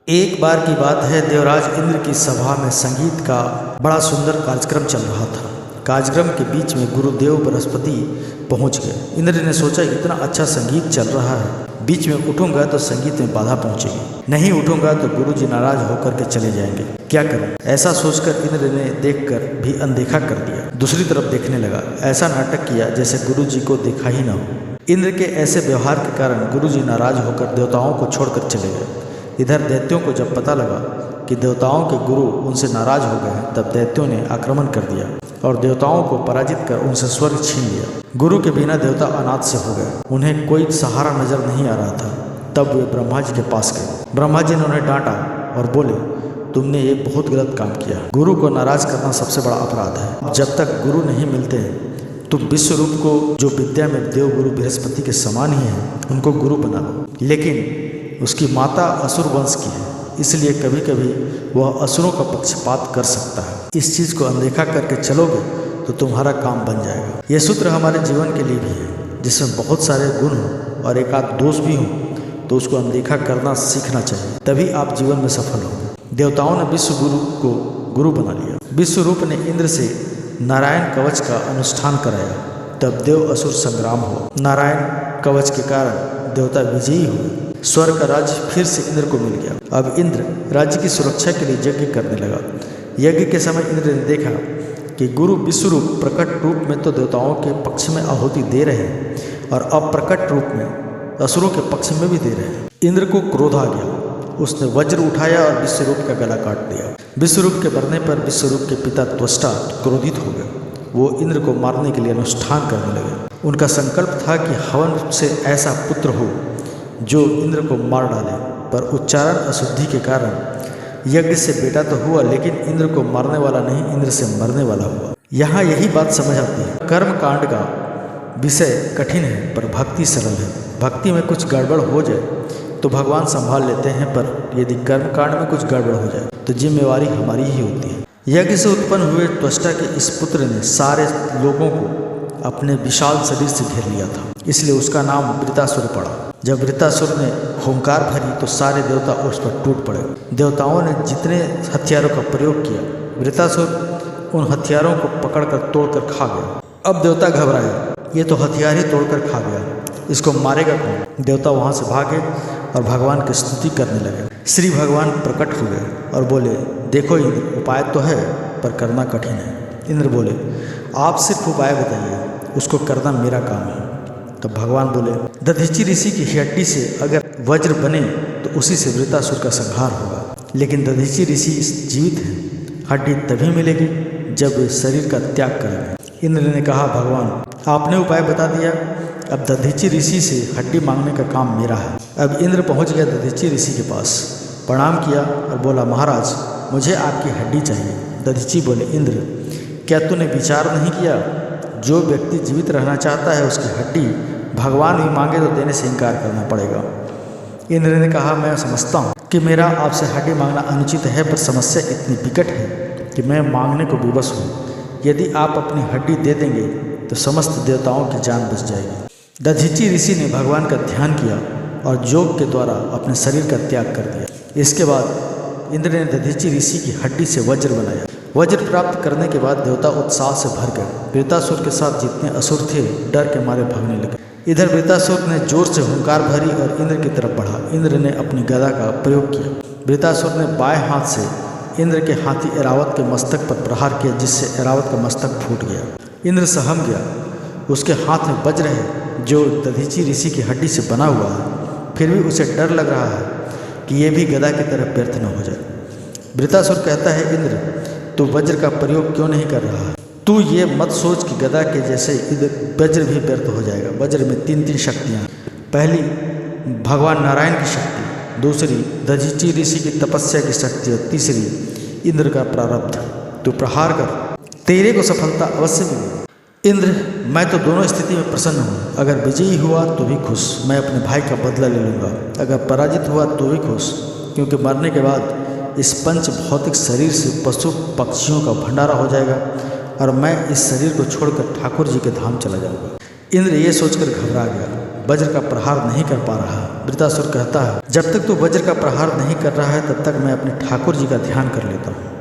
एक बार की बात है, देवराज इंद्र की सभा में संगीत का बड़ा सुंदर कार्यक्रम चल रहा था। कार्यक्रम के बीच में गुरुदेव बृहस्पति पहुंच गए। इंद्र ने सोचा इतना अच्छा संगीत चल रहा है, बीच में उठूंगा तो संगीत में बाधा पहुंचेगी, नहीं उठूंगा तो गुरुजी नाराज होकर के चले जाएंगे, क्या करूं? ऐसा सोचकर इंद्र ने देखकर भी अनदेखा कर दिया। दूसरी तरफ देखने लगा, ऐसा नाटक किया जैसे गुरुजी को देखा ही न हो। इंद्र के ऐसे व्यवहार के कारण गुरुजी नाराज होकर देवताओं को छोड़कर चले गए। इधर दैत्यों को जब पता लगा कि देवताओं के गुरु उनसे नाराज हो गए हैं, तब दैत्यों ने आक्रमण कर दिया और देवताओं को पराजित कर उनसे स्वर्ग छीन लिया। गुरु के बिना देवता अनाथ से हो गए, उन्हें कोई सहारा नजर नहीं आ रहा था। तब वे ब्रह्मा जी के पास गए। ब्रह्मा जी ने उन्हें डांटा और बोले, तुमने ये बहुत गलत काम किया। गुरु को नाराज करना सबसे बड़ा अपराध है। जब तक गुरु नहीं मिलते तुम विश्व रूप को, जो विद्या में देव गुरु बृहस्पति के समान ही है, उनको गुरु बना लो। लेकिन उसकी माता असुर वंश की है, इसलिए कभी कभी वह असुरों का पक्षपात कर सकता है। इस चीज़ को अनदेखा करके चलोगे तो तुम्हारा काम बन जाएगा। यह सूत्र हमारे जीवन के लिए भी है, जिसमें बहुत सारे गुण हों और एक आध दोष भी हों, तो उसको अनदेखा करना सीखना चाहिए, तभी आप जीवन में सफल होंगे। देवताओं ने विश्व गुरु को गुरु बना लिया। विश्व रूप ने इंद्र से नारायण कवच का अनुष्ठान कराया, तब देव असुर संग्राम हुआ। नारायण कवच के कारण देवता विजयी हुए। स्वर्ग का राज्य फिर से इंद्र को मिल गया। अब इंद्र राज्य की सुरक्षा के लिए यज्ञ करने लगा। यज्ञ के समय इंद्र ने देखा कि गुरु विश्वरूप प्रकट रूप में तो देवताओं के पक्ष में आहुति दे रहे हैं और अप्रकट रूप में असुरों के पक्ष में भी दे रहे हैं। इंद्र को क्रोध आ गया। उसने वज्र उठाया और विश्वरूप का गला काट दिया। विश्वरूप के मरने पर विश्वरूप के पिता त्वष्टा क्रोधित हो गए। वो इंद्र को मारने के लिए अनुष्ठान करने लगे। उनका संकल्प था कि हवन से ऐसा पुत्र हो जो इंद्र को मार डाले, पर उच्चारण अशुद्धि के कारण यज्ञ से बेटा तो हुआ, लेकिन इंद्र को मारने वाला नहीं, इंद्र से मरने वाला हुआ। यहाँ यही बात समझ आती है, कर्म कांड का विषय कठिन है पर भक्ति सरल है। भक्ति में कुछ गड़बड़ हो जाए तो भगवान संभाल लेते हैं, पर यदि कर्म कांड में कुछ गड़बड़ हो जाए तो जिम्मेवारी हमारी ही होती है। यज्ञ से उत्पन्न हुए त्वष्टा के इस पुत्र ने सारे लोगों को अपने विशाल शरीर से घेर लिया था, इसलिए उसका नाम वृतासुर पड़ा। जब वृतासुर ने हुंकार भरी तो सारे देवता उस पर टूट पड़े। देवताओं ने जितने हथियारों का प्रयोग किया, वृतासुर उन हथियारों को पकड़कर तोड़कर खा गया। अब देवता घबराए, ये तो हथियार ही तोड़कर खा गया, इसको मारेगा कौन? देवता वहाँ से भागे और भगवान की स्तुति करने लगे। श्री भगवान प्रकट हो गए और बोले, देखो इंद्र, उपाय तो है पर करना कठिन है। इंद्र बोले, आप सिर्फ उपाय बताइए, उसको करना मेरा काम है। तब भगवान बोले, दधीचि ऋषि की हड्डी से अगर वज्र बने तो उसी से वृतासुर का संहार होगा, लेकिन दधीचि ऋषि जीवित हैं, हड्डी तभी मिलेगी जब वे शरीर का त्याग करेंगे। इंद्र ने कहा, भगवान आपने उपाय बता दिया, अब दधीचि ऋषि से हड्डी मांगने का काम मेरा है। अब इंद्र पहुंच गया दधीचि ऋषि के पास, प्रणाम किया और बोला, महाराज मुझे आपकी हड्डी चाहिए। दधीचि बोले, इंद्र क्या तूने विचार नहीं किया, जो व्यक्ति जीवित रहना चाहता है उसकी हड्डी भगवान भी मांगे तो देने से इनकार करना पड़ेगा। इंद्र ने कहा, मैं समझता हूँ कि मेरा आपसे हड्डी मांगना अनुचित है, पर समस्या इतनी विकट है कि मैं मांगने को विवश हूँ। यदि आप अपनी हड्डी दे देंगे तो समस्त देवताओं की जान बच जाएगी। दधीचि ऋषि ने भगवान का ध्यान किया और योग के द्वारा अपने शरीर का त्याग कर दिया। इसके बाद इंद्र ने दधीचि ऋषि की हड्डी से वज्र बनाया। वज्र प्राप्त करने के बाद देवता उत्साह से भर गए। वृतासुर के साथ जितने असुर थे डर के मारे भागने लगे। इधर वृतासुर ने जोर से हुंकार भरी और इंद्र की तरफ बढ़ा। इंद्र ने अपनी गदा का प्रयोग किया। वृतासुर ने बाएं हाथ से इंद्र के हाथी ऐरावत के मस्तक पर प्रहार किया, जिससे ऐरावत का मस्तक फूट गया। इंद्र सहम गया। उसके हाथ में वज्र है जो दधीचि ऋषि की हड्डी से बना हुआ है, फिर भी उसे डर लग रहा है कि यह भी गदा की तरह व्यर्थ न हो जाए। वृतासुर कहता है, इंद्र तू वज्र का प्रयोग क्यों नहीं कर रहा है? तू ये मत सोच कि गदा के जैसे वज्र भी व्यर्थ हो जाएगा। वज्र में तीन शक्तियाँ, पहली भगवान नारायण की शक्ति, दूसरी दधीचि ऋषि की तपस्या की शक्ति और तीसरी इंद्र का प्रारब्ध। तू प्रहार कर, तेरे को सफलता अवश्य मिलेगी। इंद्र मैं तो दोनों स्थिति में प्रसन्न हूँ, अगर विजयी हुआ तो भी खुश, मैं अपने भाई का बदला ले लूँगा, अगर पराजित हुआ तो भी खुश, क्योंकि मरने के बाद इस पंच भौतिक शरीर से पशु पक्षियों का भंडारा हो जाएगा और मैं इस शरीर को छोड़कर ठाकुर जी के धाम चला जाऊंगा। इंद्र ये सोचकर घबरा गया। वज्र का प्रहार नहीं कर पा रहा। वृतासुर कहता है, जब तक तू वज्र का प्रहार नहीं कर रहा है तब तक मैं अपने ठाकुर जी का ध्यान कर लेता हूँ।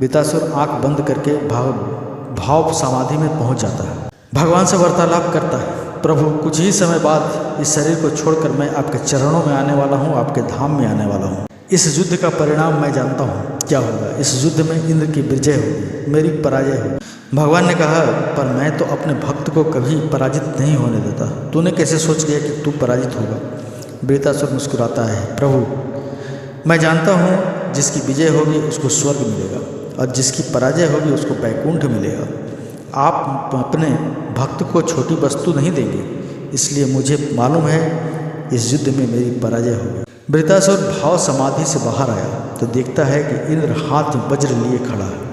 वृतासुर आंख बंद करके भाव समाधि में पहुंच जाता है। भगवान से वार्तालाप करता है, प्रभु कुछ ही समय बाद इस शरीर को छोड़कर मैं आपके चरणों में आने वाला हूँ, आपके धाम में आने वाला हूँ। इस युद्ध का परिणाम मैं जानता हूँ क्या होगा। इस युद्ध में इंद्र की विजय होगी, मेरी पराजय होगी। भगवान ने कहा, पर मैं तो अपने भक्त को कभी पराजित नहीं होने देता। तूने कैसे सोच लिया कि तू पराजित होगा। वृतासुर मुस्कुराता है, प्रभु मैं जानता हूँ जिसकी विजय होगी उसको स्वर्ग मिलेगा और जिसकी पराजय होगी उसको वैकुंठ मिलेगा। आप अपने भक्त को छोटी वस्तु नहीं देंगे, इसलिए मुझे मालूम है इस युद्ध में मेरी पराजय होगी। वृतासुर भाव समाधि से बाहर आया तो देखता है कि इंद्र हाथ में वज्र लिए खड़ा है।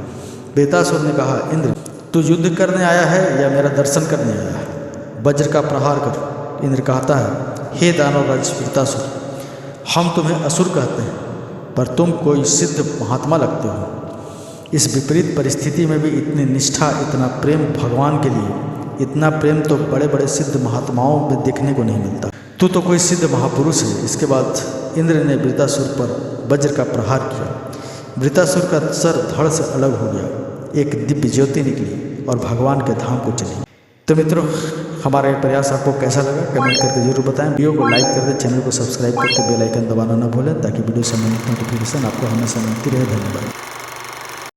वृतासुर ने कहा, इंद्र तू युद्ध करने आया है या मेरा दर्शन करने आया है? वज्र का प्रहार कर। इंद्र कहता है, हे दानवराज वृतासुर, हम तुम्हें असुर कहते हैं पर तुम कोई सिद्ध महात्मा लगते हो। इस विपरीत परिस्थिति में भी इतनी निष्ठा, इतना प्रेम भगवान के लिए, इतना प्रेम तो बड़े बड़े सिद्ध महात्माओं में देखने को नहीं मिलता। तू तो कोई सिद्ध महापुरुष है। इसके बाद इंद्र ने वृतासुर पर वज्र का प्रहार किया। वृतासुर का सर धड़ से अलग हो गया, एक दिव्य ज्योति निकली और भगवान के धाम को चली। तो मित्रों, हमारा ये प्रयास आपको कैसा लगा कमेंट करके जरूर बताएं। वीडियो को लाइक कर दें, चैनल को सब्सक्राइब करके बेल आइकन दबाना न भूलें ताकि वीडियो संबंधित नोटिफिकेशन आपको हमेशा मिलती रहे। धन्यवाद।